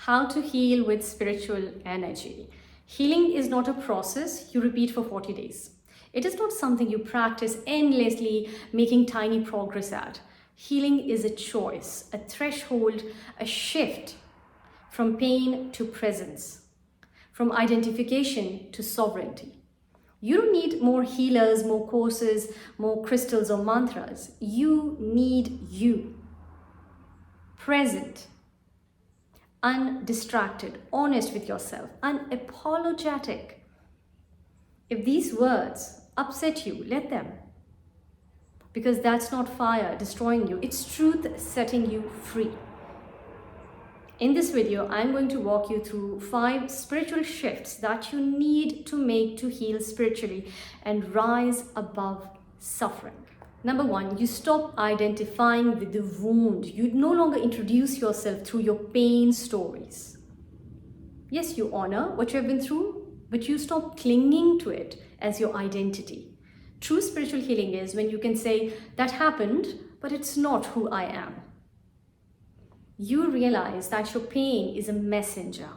how to heal with spiritual energy. Healing is not a process you repeat for 40 days. It is not something you practice endlessly, making tiny progress at. Healing is a choice, a threshold, a shift from pain to presence, from identification to sovereignty. You don't need more healers, more courses, more crystals or mantras. You need you. Present, undistracted, honest with yourself, unapologetic. If these words upset you, let them. Because that's not fire destroying you, it's truth setting you free. In this video, I'm going to walk you through 5 spiritual shifts that you need to make to heal spiritually and rise above suffering. Number 1, you stop identifying with the wound. You no longer introduce yourself through your pain stories. Yes, you honor what you have been through, but you stop clinging to it as your identity. True spiritual healing is when you can say, that happened, but it's not who I am. You realize that your pain is a messenger.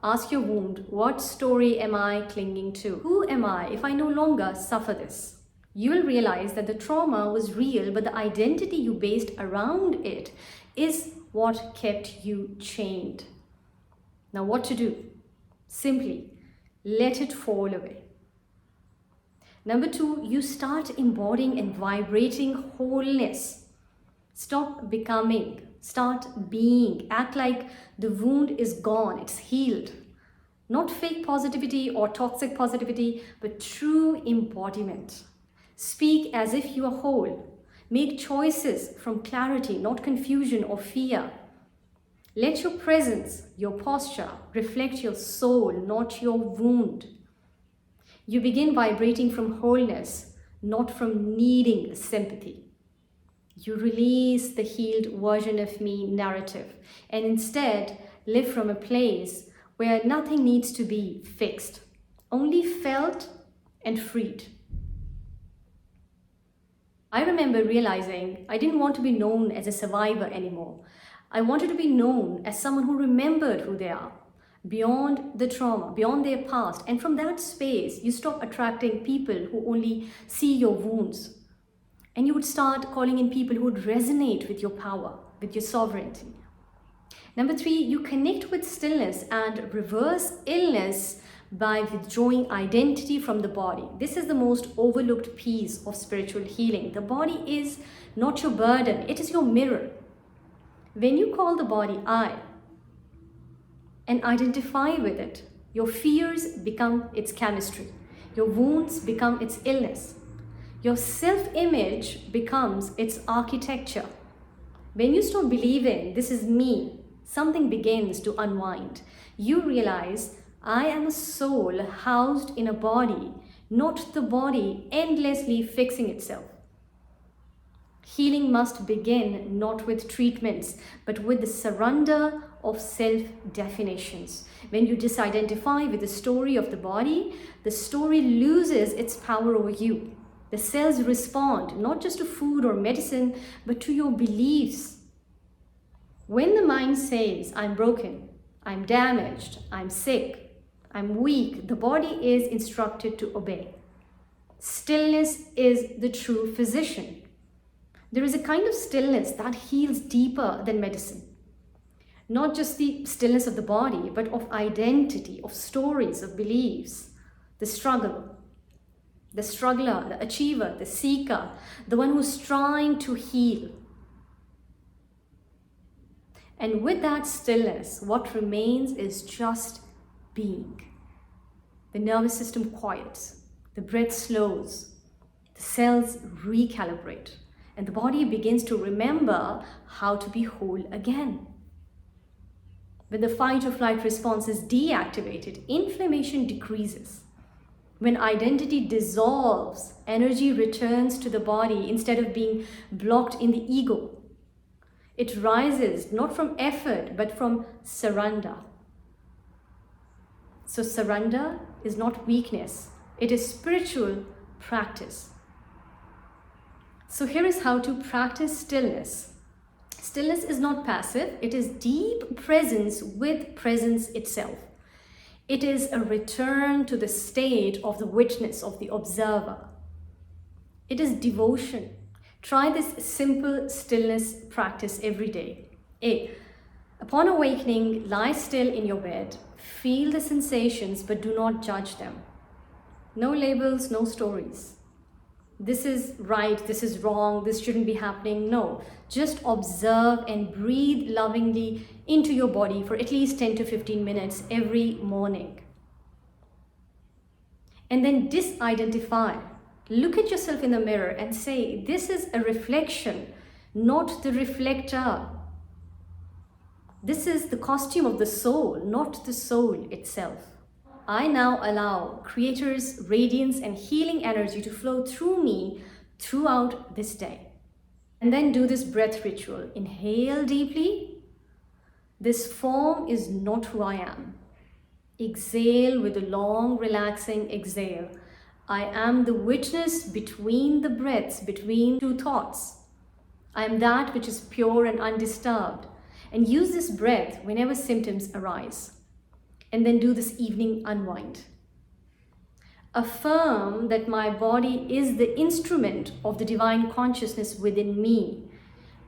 Ask your wound, what story am I clinging to? Who am I if I no longer suffer this? You will realize that the trauma was real, but the identity you based around it is what kept you chained. Now, what to do? Simply let it fall away. Number 2, you start embodying and vibrating wholeness. Stop becoming. Start being. Act like the wound is gone, it's healed. Not fake positivity or toxic positivity, but true embodiment. Speak as if you are whole. Make choices from clarity, not confusion or fear. Let your presence, your posture, reflect your soul, not your wound. You begin vibrating from wholeness, not from needing sympathy. You release the healed version of me narrative and instead live from a place where nothing needs to be fixed, only felt and freed. I remember realizing I didn't want to be known as a survivor anymore. I wanted to be known as someone who remembered who they are, beyond the trauma, beyond their past. And from that space, you stop attracting people who only see your wounds. And you would start calling in people who would resonate with your power, with your sovereignty. Number 3, you connect with stillness and reverse illness by withdrawing identity from the body. This is the most overlooked piece of spiritual healing. The body is not your burden, it is your mirror. When you call the body I and identify with it, your fears become its chemistry. Your wounds become its illness. Your self-image becomes its architecture. When you stop believing this is me, something begins to unwind. You realize I am a soul housed in a body, not the body endlessly fixing itself. Healing must begin not with treatments, but with the surrender of self-definitions. When you disidentify with the story of the body, the story loses its power over you. The cells respond not just to food or medicine, but to your beliefs. When the mind says, I'm broken, I'm damaged, I'm sick, I'm weak, the body is instructed to obey. Stillness is the true physician. There is a kind of stillness that heals deeper than medicine. Not just the stillness of the body, but of identity, of stories, of beliefs, the struggle. The struggler, the achiever, the seeker, the one who's trying to heal. And with that stillness, what remains is just being. The nervous system quiets, the breath slows, the cells recalibrate, and the body begins to remember how to be whole again. When the fight or flight response is deactivated, inflammation decreases. When identity dissolves, energy returns to the body instead of being blocked in the ego. It rises not from effort, but from surrender. So surrender is not weakness, it is spiritual practice. So here is how to practice stillness Stillness is not passive, it is deep presence with presence itself. It is a return to the state of the witness, of the observer. It is devotion. Try this simple stillness practice every day. A. Upon awakening, lie still in your bed. Feel the sensations, but do not judge them. No labels, no stories. This is right, this is wrong, this shouldn't be happening. No, just observe and breathe lovingly into your body for at least 10 to 15 minutes every morning. And then disidentify. Look at yourself in the mirror and say, this is a reflection, not the reflector. This is the costume of the soul, not the soul itself. I now allow Creator's radiance and healing energy to flow through me throughout this day. And then do this breath ritual. Inhale deeply. This form is not who I am. Exhale with a long, relaxing exhale. I am the witness between the breaths, between two thoughts. I am that which is pure and undisturbed. And use this breath whenever symptoms arise. And then do this evening unwind. Affirm that my body is the instrument of the divine consciousness within me.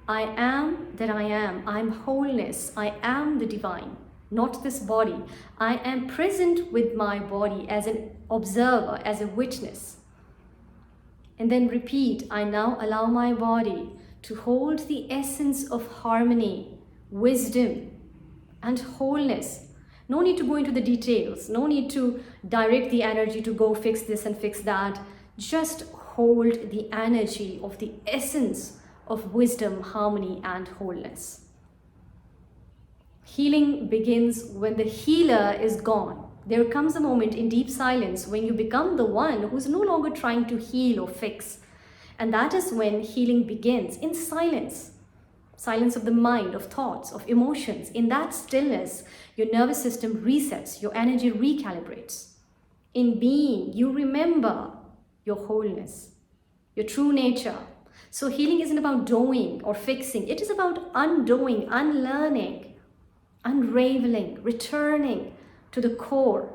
I am that I am. I'm wholeness. I am the divine, not this body. I am present with my body as an observer, as a witness. And then repeat, I now allow my body to hold the essence of harmony, wisdom, and wholeness. No need to go into the details. No need to direct the energy to go fix this and fix that. Just hold the energy of the essence of wisdom, harmony, and wholeness. Healing begins when the healer is gone. There comes a moment in deep silence when you become the one who's no longer trying to heal or fix. And that is when healing begins, in silence. Silence of the mind, of thoughts, of emotions. In that stillness, your nervous system resets, your energy recalibrates. In being, you remember your wholeness, your true nature. So healing isn't about doing or fixing. It is about undoing, unlearning, unraveling, returning to the core.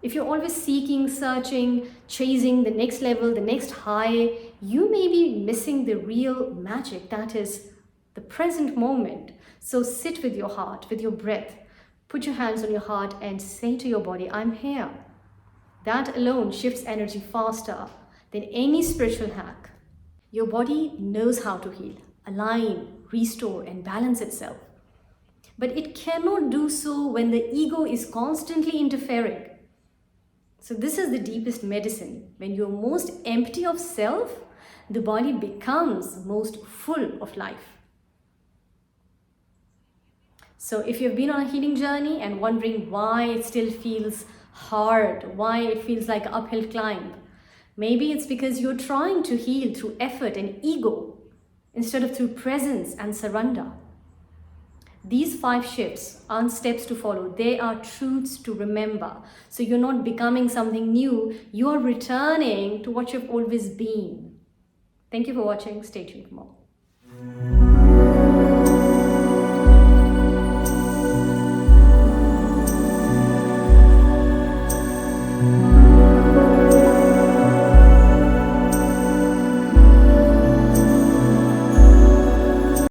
If you're always seeking, searching, chasing the next level, the next high, you may be missing the real magic that is the present moment. So sit with your heart, with your breath. Put your hands on your heart and say to your body, I'm here. That alone shifts energy faster than any spiritual hack. Your body knows how to heal, align, restore, and balance itself. But it cannot do so when the ego is constantly interfering. So this is the deepest medicine. When you're most empty of self, the body becomes most full of life. So if you've been on a healing journey and wondering why it still feels hard, why it feels like an uphill climb, maybe it's because you're trying to heal through effort and ego instead of through presence and surrender. These 5 shifts aren't steps to follow, they are truths to remember. So you're not becoming something new, you're returning to what you've always been. Thank you for watching, stay tuned for more.